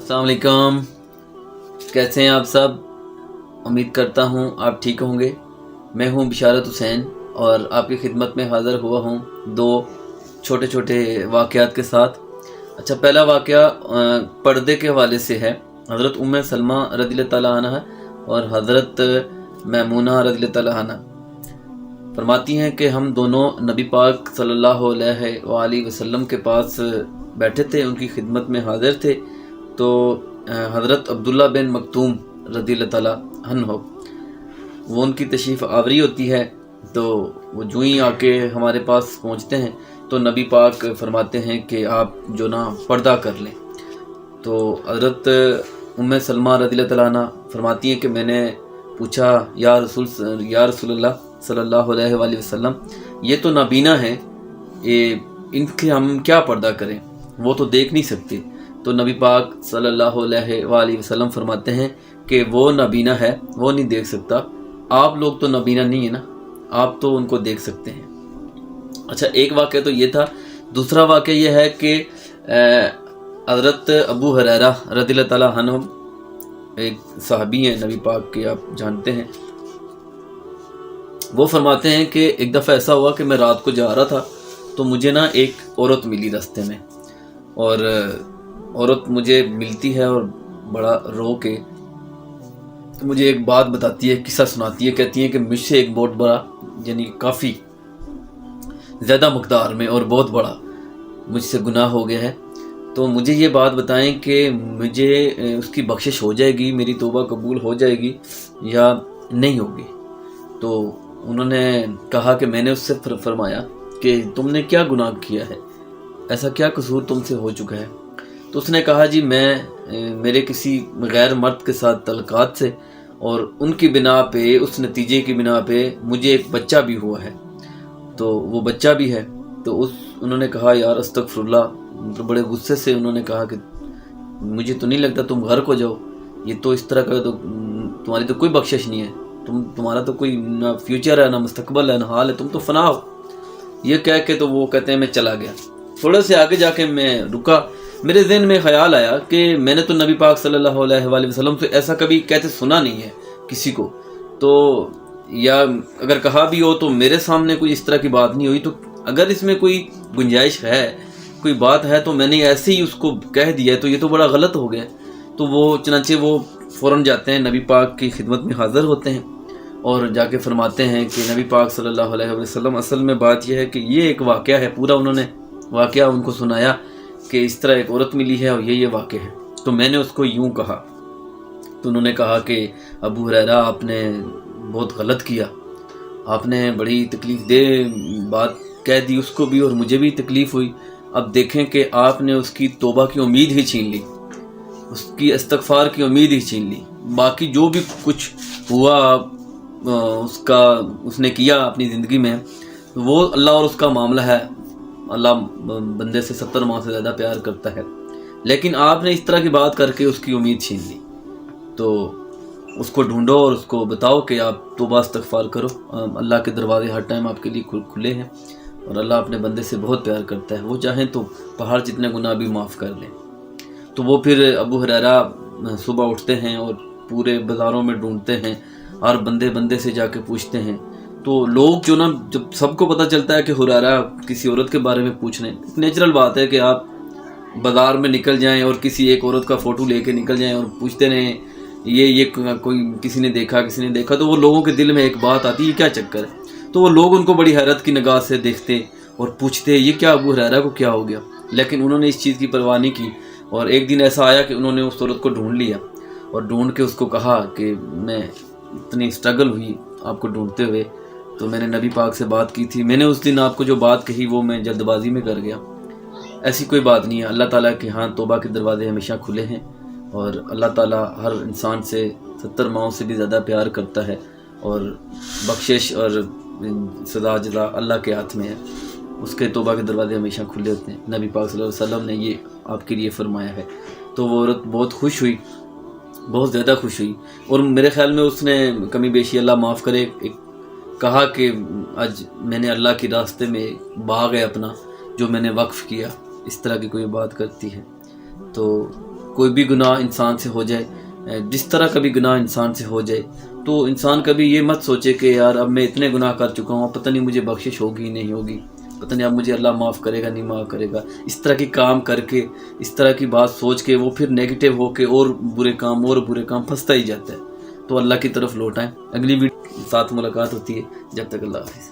अस्सलाम वालेकुम। कैसे हैं आप सब? उम्मीद करता हूँ आप ठीक होंगे। मैं हूँ बिशारत हुसैन और आपकी खिदमत में हाज़िर हुआ हूँ दो छोटे छोटे वाक़यात के साथ। अच्छा, पहला वाक़या पर्दे के हवाले से है। हज़रत उम्मे सलमा रज़ियल्लाहु ताला अन्हा और हज़रत मैमूना रज़ियल्लाहु ताला अन्हा फरमाती हैं कि हम दोनों नबी पाक सल्लल्लाहु अलैहि वसल्लम के पास बैठे थे, उनकी खिदमत में हाज़िर थे। तो हज़रत अब्दुल्ला बिन मक्तूम रज़ियल्लाहु ताला अन्हु वो उनकी तशरीफ़ आवरी होती है। तो वो जो ही आके हमारे पास पहुँचते हैं तो नबी पाक फरमाते हैं कि आप जो ना पर्दा कर लें। तो हज़रत उम्मे सलमा रज़ियल्लाहु ताला अन्हा फरमाती हैं कि मैंने पूछा, या रसूलल्लाह सल्लल्लाहु अलैहि वसल्लम, ये तो नाबीना हैं, ये इनके हम क्या पर्दा करें, वो तो देख नहीं सकते। तो नबी पाक सल्लल्लाहु अलैहि वसल्लम फरमाते हैं कि वो नाबीना है, वो नहीं देख सकता, आप लोग तो नाबीना नहीं है ना, आप तो उनको देख सकते हैं। अच्छा, एक वाक़या तो ये था। दूसरा वाक़या ये है कि हज़रत अबू हुरैरा रज़ियल्लाहु ताला अन्हु एक सहाबी हैं नबी पाक के, आप जानते हैं। वो फरमाते हैं कि एक दफ़ा ऐसा हुआ कि मैं रात को जा रहा था तो मुझे ना एक औरत मिली रास्ते में, और औरत मुझे मिलती है और बड़ा रो के मुझे एक बात बताती है, किस्सा सुनाती है। कहती है कि मुझसे एक बहुत बड़ा, यानी काफ़ी ज़्यादा मकदार में और बहुत बड़ा मुझसे गुनाह हो गया है, तो मुझे ये बात बताएं कि मुझे उसकी बख्शिश हो जाएगी, मेरी तौबा कबूल हो जाएगी या नहीं होगी। तो उन्होंने कहा कि मैंने उससे फरमाया कि तुमने क्या गुनाह किया है, ऐसा क्या कसूर तुमसे हो चुका है। तो उसने कहा, जी मेरे किसी गैर मर्द के साथ तलकात से, और उनकी बिना पे, उस नतीजे की बिना पे मुझे एक बच्चा भी हुआ है, तो वो बच्चा भी है। तो उन्होंने कहा, यार अस्तगफिरुल्लाह, तो बड़े गुस्से से उन्होंने कहा कि मुझे तो नहीं लगता, तुम घर को जाओ, ये तो इस तरह का तो तुम्हारी तो कोई बख्शिश नहीं है, तुम्हारा तो कोई ना फ्यूचर है, ना मुस्तकबल है, ना हाल है, तुम तो फना हो। ये कह के तो वो कहते हैं मैं चला गया। थोड़े से आगे जाके मैं रुका, मेरे ज़हन में ख्याल आया कि मैंने तो नबी पाक सल्लल्लाहु अलैहि वसल्लम से ऐसा कभी कहते सुना नहीं है किसी को, तो या अगर कहा भी हो तो मेरे सामने कोई इस तरह की बात नहीं हुई। तो अगर इसमें कोई गुंजाइश है, कोई बात है, तो मैंने ऐसे ही उसको कह दिया, तो ये तो बड़ा गलत हो गया। तो वो चनाचे वो फ़ौरन जाते हैं, नबी पाक की खिदमत में हाज़िर होते हैं और जाके फरमाते हैं कि नबी पाक सल्लल्लाहु अलैहि वसल्लम, असल में बात यह है कि ये एक वाक़या है, पूरा उन्होंने वाक़या उनको सुनाया कि इस तरह एक औरत मिली है और ये वाक़या है। तो मैंने उसको यूँ कहा, तो उन्होंने कहा कि अबू हुरैरा, आपने बहुत गलत किया, आपने बड़ी तकलीफ़ दे बात कह दी उसको भी और मुझे भी तकलीफ़ हुई। अब देखें कि आपने उसकी तौबा की उम्मीद ही छीन ली, उसकी इस्तग़फ़ार की उम्मीद ही छीन ली। बाकी जो भी कुछ हुआ उसने किया अपनी ज़िंदगी में, वो अल्लाह और उसका मामला है। अल्लाह बंदे से 70 माह से ज़्यादा प्यार करता है, लेकिन आपने इस तरह की बात करके उसकी उम्मीद छीन ली। तो उसको ढूंढो और उसको बताओ कि आप तौबा इस्तग़फ़ार करो, अल्लाह के दरवाजे हर टाइम आपके लिए खुले हैं और अल्लाह अपने बंदे से बहुत प्यार करता है, वो चाहें तो पहाड़ जितने गुनाह भी माफ़ कर लें। तो वो फिर अबू हुरैरा सुबह उठते हैं और पूरे बाज़ारों में ढूंढते हैं और बंदे से जाके पूछते हैं। तो लोग जो ना, जब सबको पता चलता है कि हुरैरा किसी औरत के बारे में पूछ रहे हैं, नेचुरल बात है कि आप बाज़ार में निकल जाएं और किसी एक औरत का फ़ोटो लेके निकल जाएं और पूछते रहें ये कोई किसी ने देखा, तो वो लोगों के दिल में एक बात आती है, क्या चक्कर है। तो वो लोग उनको बड़ी हैरत की निगाह से देखते और पूछते, ये क्या अबू हुरैरा को क्या हो गया। लेकिन उन्होंने इस चीज़ की परवाह नहीं की। और एक दिन ऐसा आया कि उन्होंने उस औरत को ढूंढ लिया और ढूंढ के उसको कहा कि मैं इतनी स्ट्रगल हुई आपको ढूंढते हुए, तो मैंने नबी पाक से बात की थी, मैंने उस दिन आपको जो बात कही वो मैं जल्दबाजी में कर गया, ऐसी कोई बात नहीं है। अल्लाह ताला के हाँ तौबा के दरवाजे हमेशा खुले हैं और अल्लाह ताला हर इंसान से 70 माहों से भी ज़्यादा प्यार करता है और बख्शिश और सदा जज़ा अल्लाह के हाथ में है, उसके तौबा के दरवाजे हमेशा खुले होते हैं। नबी पाक सल्लल्लाहु अलैहि वसल्लम ने ये आपके लिए फरमाया है। तो वो औरत बहुत खुश हुई, बहुत ज़्यादा खुश हुई, और मेरे ख़्याल में उसने कमी बेशी अल्लाह माफ़ करे एक कहा कि आज मैंने अल्लाह के रास्ते में बाग है अपना जो मैंने वक्फ़ किया, इस तरह की कोई बात करती है। तो کوئی بھی گناہ انسان سے ہو جائے، جس طرح کا بھی گناہ انسان سے ہو جائے، تو انسان کبھی یہ مت سوچے کہ یار اب میں اتنے گناہ کر چکا ہوں، پتہ نہیں مجھے بخشش ہوگی نہیں ہوگی، پتہ نہیں اب مجھے اللہ معاف کرے گا نہیں معاف کرے گا۔ اس طرح کی کام کر کے، اس طرح کی بات سوچ کے وہ پھر نیگیٹو ہو کے اور برے کام پھنستا ہی جاتا ہے۔ تو اللہ کی طرف لوٹ آئیں۔ اگلی ویڈیو ساتھ ملاقات ہوتی ہے، جب تک اللہ حافظ۔